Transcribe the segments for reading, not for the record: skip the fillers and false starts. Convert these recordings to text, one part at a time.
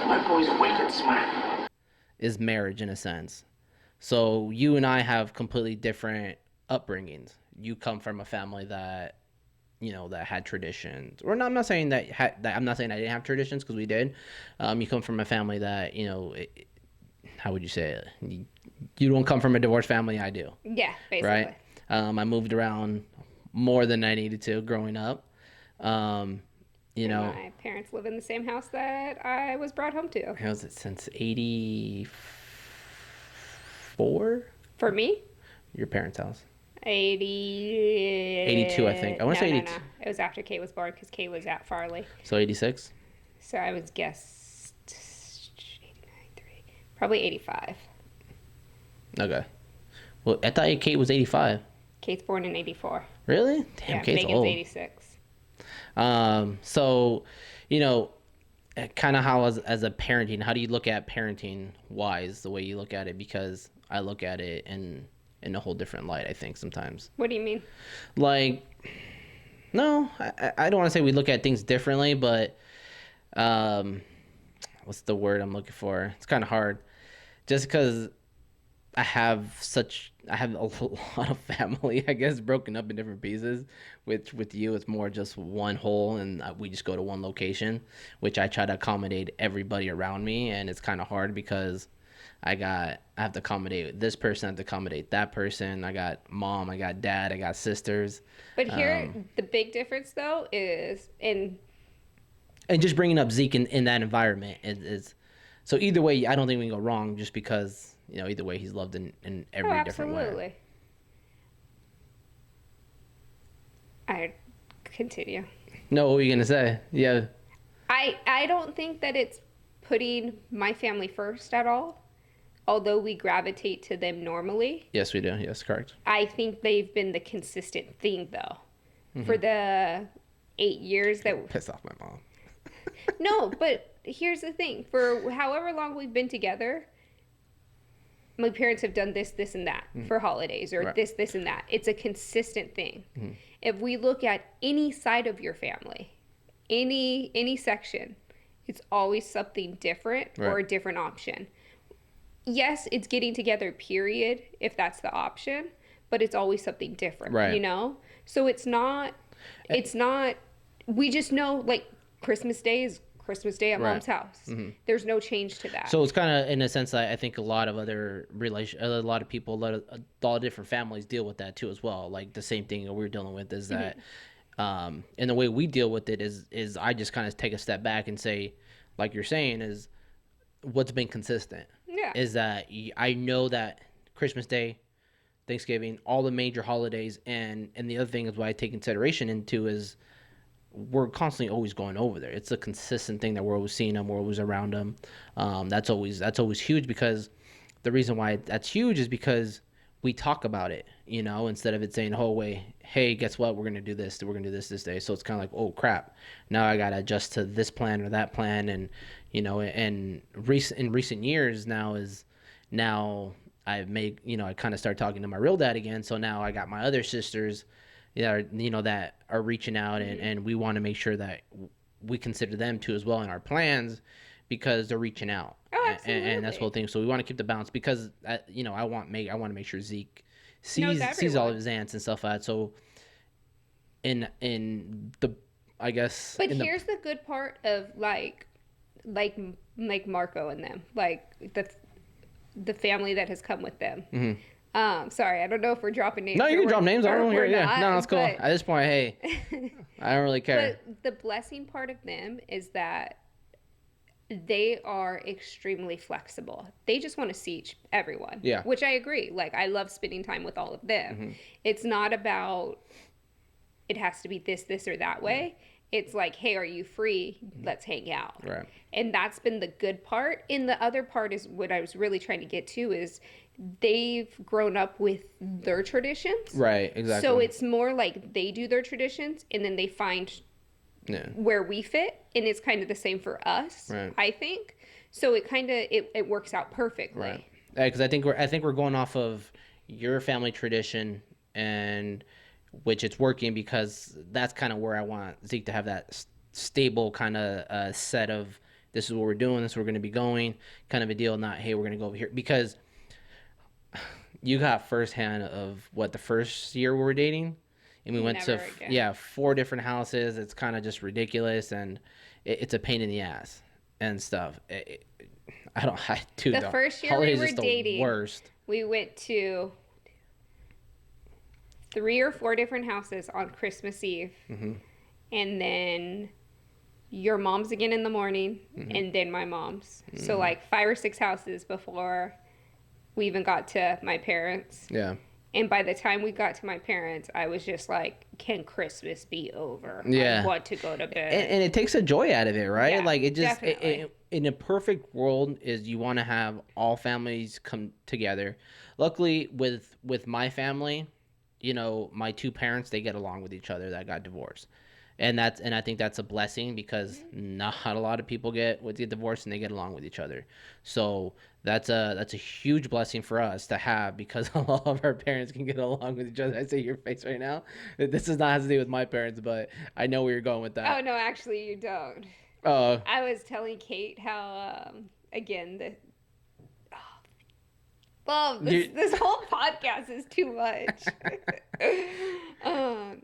My boy's wicked smart. is marriage in a sense. So you and I have completely different upbringings. You come from a family that that had traditions. Or no, I'm not saying that I'm not saying I didn't have traditions because we did. You come from a family that how would you say it? You don't come from a divorced family. I do, Yeah, basically. right? I moved around more than I needed to growing up. Um, you And know, my parents live in the same house that I was brought home to. how was it since '84? For me, Your parents' house. 80. 82, I think. I want to say 82. No. It was after Kate was born because Kate was at Farley. So 86? So I was guessed 89, 3, probably 85. Okay. Well, I thought Kate was 85. Kate's born in 84. Really? Damn, Yeah, Kate's Megan's old. 86. So, kind of how as a parenting, how do you look at parenting wise the way you look at it? Because I look at it in a whole different light, I think, sometimes. What do you mean? Like, no, I don't want to say we look at things differently, but what's the word I'm looking for? It's kind of hard. Just because I have a lot of family, I guess, broken up in different pieces. With you, it's more just one whole, and we just go to one location, which I try to accommodate everybody around me, and it's kind of hard because I have to accommodate this person, I have to accommodate that person. I got mom, I got dad, I got sisters. But here, the big difference, though, is in... And just bringing up Zeke in that environment is so either way, I don't think we can go wrong just because, either way he's loved in every different way. Absolutely. I continue. No, what were you going to say? Yeah. I don't think that it's putting my family first at all, although we gravitate to them normally. Yes, we do. Yes, correct. I think they've been the consistent thing, though. For the 8 years that... Piss off my mom. No, but here's the thing. For however long we've been together, my parents have done this, this, and that for holidays, or Right. this, and that. It's a consistent thing. If we look at any side of your family, any section, it's always something different or a Right. different option. Yes, it's getting together, period, if that's the option, but it's always something different, Right. So it's not, we just know, like, Christmas Day is Christmas Day at Right. mom's house. There's no change to that. So it's kind of in a sense I think a lot of other a lot of people, a lot of different families deal with that too as well. Like the same thing that we're dealing with is that, and the way we deal with it is I just kind of take a step back and say, like you're saying, is what's been consistent. Yeah. Is that I know that Christmas Day, Thanksgiving, all the major holidays, and the other thing is what I take consideration into is we're constantly always going over there. It's a consistent thing that we're always seeing them, we're always around them. That's always huge because the reason why that's huge is because we talk about it, instead of it saying, oh wait, hey, guess what? We're gonna do this this day. So it's kind of like, oh crap, now I gotta adjust to this plan or that plan, and in recent years now I've made I kind of start talking to my real dad again. So now I got my other sisters that are reaching out, and we want to make sure that we consider them too as well in our plans because they're reaching out. Oh, absolutely. And that's the whole thing. So we want to keep the balance because I want to make sure Zeke sees all everyone. of his aunts and stuff like that. So in the I guess. But here's the good part of like Marco and them, like the family that has come with them. Sorry, I don't know if we're dropping names. No, you can drop names. I don't hear. Yeah, no, that's cool. but- At this point, hey, I don't really care. But the blessing part of them is that they are extremely flexible. They just want to see everyone. Yeah. Which I agree. Like, I love spending time with all of them. It's not about it has to be this, or that way. It's like, hey, are you free? Let's hang out. Right. And that's been the good part. And the other part is what I was really trying to get to is they've grown up with their traditions. Right, exactly. So it's more like they do their traditions and then they find where we fit, and it's kind of the same for us, Right. I think. So it kind of it works out perfectly. Right. Because I think we're going off of your family tradition, and which it's working because that's kind of where I want Zeke to have that stable kind of set of this is what we're doing, this is where we're going to be going, kind of a deal. Not, hey, we're going to go over here, because you got firsthand of what the first year we were dating, and we went to Never again. 4 different houses. It's kind of just ridiculous, and it's a pain in the ass and stuff. Dude, The first year we holidays were is the dating, worst. we went to 3 or 4 different houses on Christmas Eve, and then your mom's again in the morning, and then my mom's. So like 5 or 6 houses before we even got to my parents. Yeah. And by the time we got to my parents, I was just like, can Christmas be over? Yeah. I want to go to bed. And it takes a joy out of it, right? Yeah, Like, it just definitely. in a perfect world is you want to have all families come together. Luckily, with my family, you know, my 2 parents, they get along with each other that got divorced. And I think that's a blessing, because not a lot of people get divorced and they get along with each other. So that's a huge blessing for us to have, because a lot of our parents can get along with each other. I see your face right now. This does not have to do with my parents, but I know where you're going with that. Oh, no, actually, you don't. Oh, I was telling Kate how, again, this whole podcast is too much.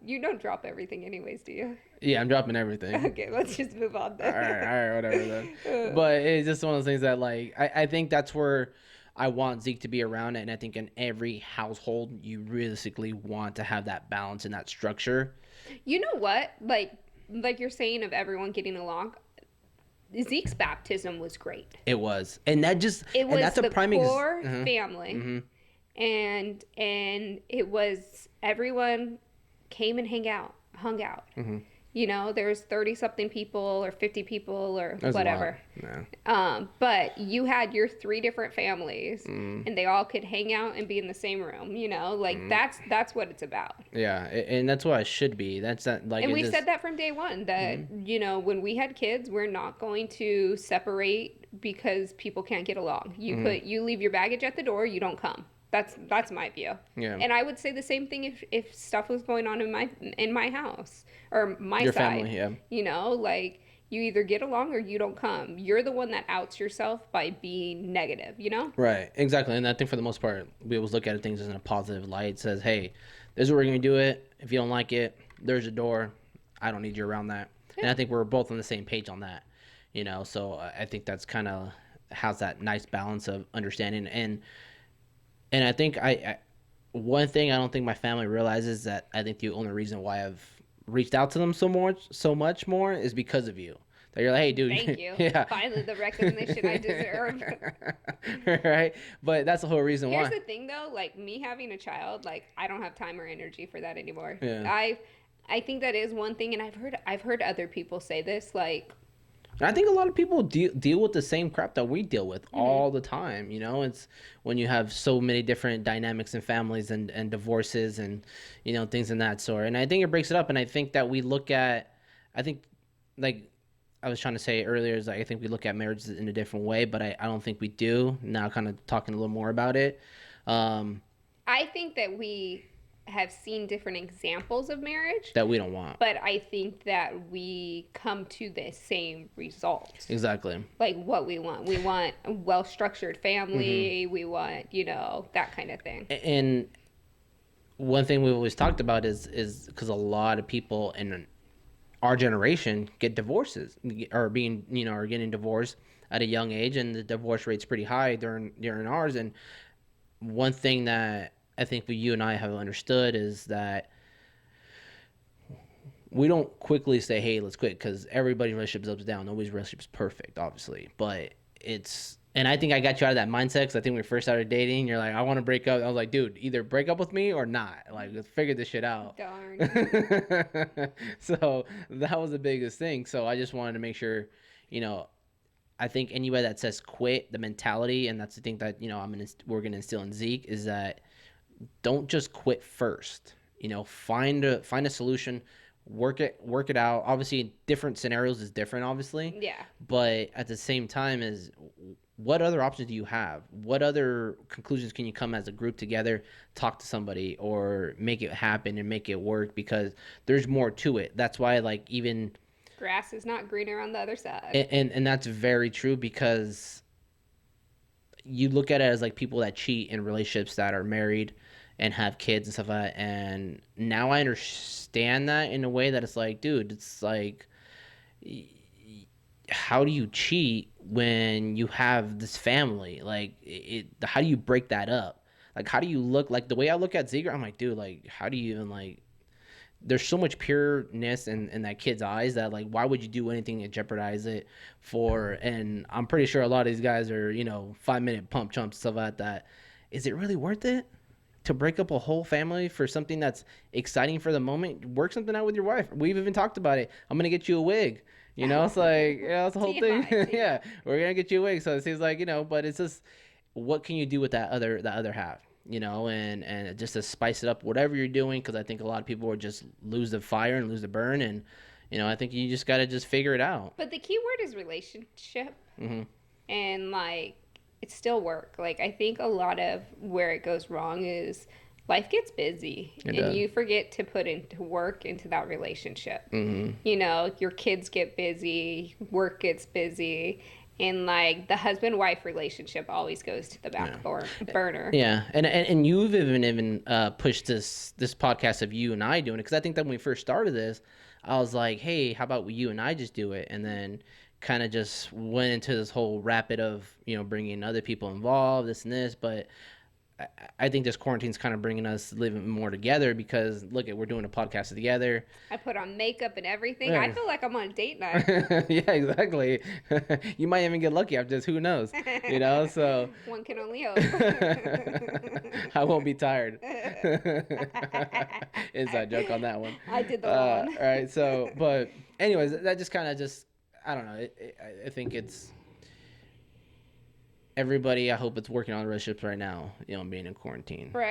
You don't drop everything anyways, do you? yeah, I'm dropping everything. Okay, let's just move on All then. right, whatever then. But it's just one of those things that, like, I think that's where I want Zeke to be around, and I think in every household you realistically want to have that balance and that structure. You know what? Like you're saying, of everyone getting along, Zeke's baptism was great. It was, and that just It and was that's the a prime core uh-huh. family, and it was everyone came and hung out. You know, there's 30-something people or 50 people or That's a whatever. lot. Yeah. But you had your 3 different families, and they all could hang out and be in the same room. You know, like that's what it's about. Yeah, and that's what it should be. That's not like. And it we just- said that from day one, that you know, when we had kids, we're not going to separate because people can't get along. You leave your baggage at the door, you don't come. That's my view. Yeah. And I would say the same thing if stuff was going on in my house or my Your side. family, yeah. You know, like, you either get along or you don't come. You're the one that outs yourself by being negative, you know? Right, exactly. And I think for the most part, we always look at things as in a positive light. It says, hey, this is where we're going to do it. If you don't like it, there's a door. I don't need you around that. And I think we're both on the same page on that, you know? So I think that's kind of has that nice balance of understanding. And I think one thing I don't think my family realizes, that I think the only reason why I've reached out to them so much more is because of you. That you're like, hey, dude. Thank you. Yeah. Finally, the recognition I deserve. Right? But that's the whole reason Here's why. the thing, though. Like, me having a child, like, I don't have time or energy for that anymore. Yeah. I think that is one thing, and I've heard other people say this, like, And I think a lot of people deal with the same crap that we deal with all the time. You know, it's when you have so many different dynamics in families and divorces and, you know, things in that sort. And I think it breaks it up. And I think that we look at, I think, like I was trying to say earlier, is like, I think we look at marriages in a different way, but I don't think we do. Now, kind of talking a little more about it. I think that we have seen different examples of marriage, That we don't want. but I think that we come to the same result. Exactly. Like, what we want. We want a well-structured family. We want, you know, that kind of thing. And one thing we've always talked about is because a lot of people in our generation get divorces or getting divorced at a young age, and the divorce rate's pretty high during ours. And one thing that I think you and I have understood is that we don't quickly say, hey, let's quit, because everybody's relationship is up and down. Nobody's relationship is perfect, obviously. But and I think I got you out of that mindset, because I think when we first started dating, you're like, I want to break up. I was like, dude, either break up with me or not. Like, let's figure this shit out. Darn. So that was the biggest thing. So I just wanted to make sure, you know, I think anybody that says quit, the mentality, and that's the thing that, you know, we're going to instill in Zeke, is that don't just quit first. You know, find a solution, work it out. Obviously, different scenarios is different, obviously. Yeah. But at the same time, is what other options do you have? What other conclusions can you come as a group together, talk to somebody, or make it happen and make it work? Because there's more to it. That's why, like, even Grass is not greener on the other side. And that's very true, because you look at it as like people that cheat in relationships that are married and have kids and stuff like that. And now I understand that in a way that it's like, dude, it's like, how do you cheat when you have this family? Like, how do you break that up? Like, how do you look? Like, the way I look at Ziegler, I'm like, dude, like, how do you even, like, there's so much pureness in that kid's eyes that, like, why would you do anything to jeopardize it for? And I'm pretty sure a lot of these guys are, 5-minute pump chumps, stuff like that. Is it really worth it to break up a whole family for something that's exciting for the moment? Work something out with your wife. We've even talked about it. I'm gonna get you a wig. It's like, that's the whole thing. Yeah, we're gonna get you a wig. So it seems like, but it's just, what can you do with that other half? And just to spice it up, whatever you're doing, because I think a lot of people would just lose the fire and lose the burn, and I think you just got to just figure it out. But the key word is relationship, and like, it's still work. Like, I think a lot of where it goes wrong is life gets busy, and you forget to put into work into that relationship. Your kids get busy, work gets busy. And like, the husband-wife relationship always goes to the back burner. Yeah, and you've even pushed this podcast of you and I doing it, because I think that when we first started this, I was like, hey, how about you and I just do it? And then kind of just went into this whole rapid of bringing other people involved, this and this. But I think this quarantine's kind of bringing us living more together, because look, we're doing a podcast together. I put on makeup and everything. I feel like I'm on a date night. Yeah, exactly. You might even get lucky after this. Who knows? So one can only hope. I won't be tired. Inside joke on that one. I did the one. All right. So, but anyways, that just kind of I don't know. I think it's. Everybody, I hope it's working on relationships right now, being in quarantine. Right.